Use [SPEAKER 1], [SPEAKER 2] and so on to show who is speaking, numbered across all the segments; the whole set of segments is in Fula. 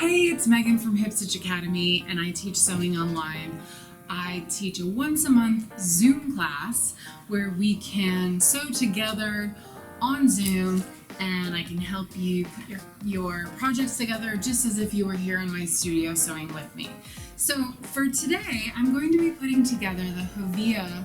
[SPEAKER 1] Hey, it's Megan from Hipstitch Academy, and I teach sewing online. I teach a once a month Zoom class where we can sew together on Zoom, and I can help you put your projects together just as if you were here in my studio sewing with me. So for today, I'm going to be putting together the Hovea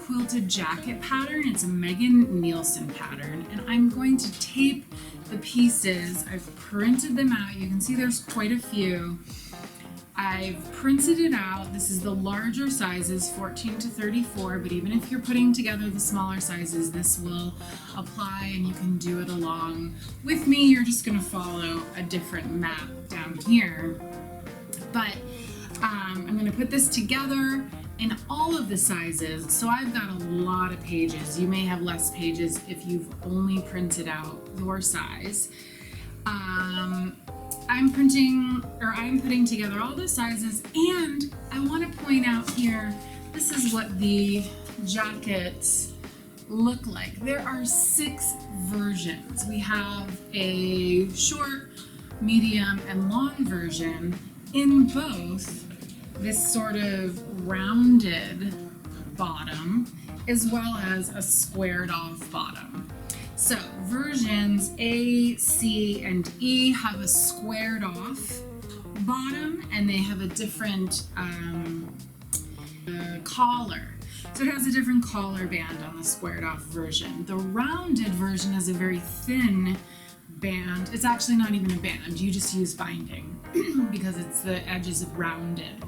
[SPEAKER 1] quilted jacket pattern. It's a Megan Nielsen pattern, and I'm going to tape the pieces. I've printed them out. You can see there's quite a few. I've printed it out. This is the larger sizes, 14 to 34, but even if you're putting together the smaller sizes, this will apply and you can do it along with me. You're just going to follow a different map down here. But I'm going to put this together in all of the sizes. So I've got a lot of pages. You may have less pages if you've only printed out your size. I'm putting together all the sizes, and I want to point out here, this is what the jackets look like. There are 6 versions. We have a short, medium, and long version in both this sort of rounded bottom as well as a squared off bottom. So versions A, C, and E have a squared off bottom, and they have a different collar. So it has a different collar band on the squared off version. The rounded version has a very thin band. It's actually not even a band. You just use binding because it's the edges of rounded.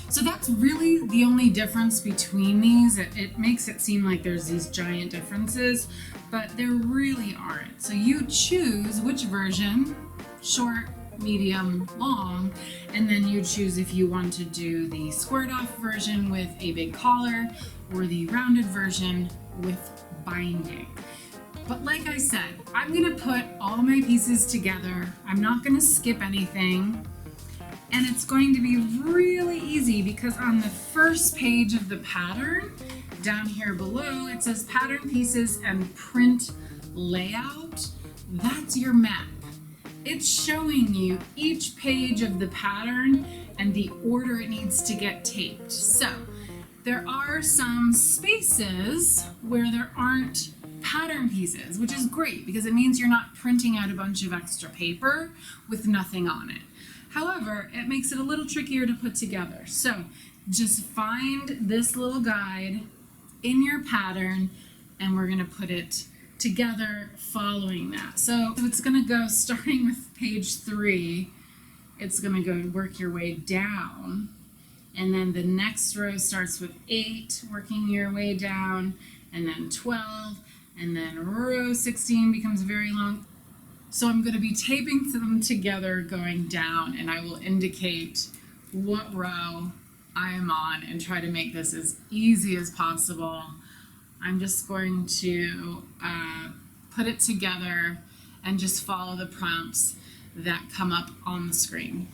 [SPEAKER 1] So that's really the only difference between these. It makes it seem like there's these giant differences, but there really aren't. So you choose which version, short, medium, long, and then you choose if you want to do the squared off version with a big collar or the rounded version with binding. But like I said, I'm gonna put all my pieces together. I'm not gonna skip anything. And it's going to be really easy because on the first page of the pattern, down here below, it says pattern pieces and print layout. That's your map. It's showing you each page of the pattern and the order it needs to get taped. So there are some spaces where there aren't pattern pieces, which is great because it means you're not printing out a bunch of extra paper with nothing on it. However, it makes it a little trickier to put together. So just find this little guide in your pattern, and we're going to put it together following that. So it's going to go starting with page 3. It's going to go work your way down, and then the next row starts with 8, working your way down, and then 12, and then row 16 becomes very long. So I'm going to be taping them together going down, and I will indicate what row I am on and try to make this as easy as possible. I'm just going to put it together and just follow the prompts that come up on the screen.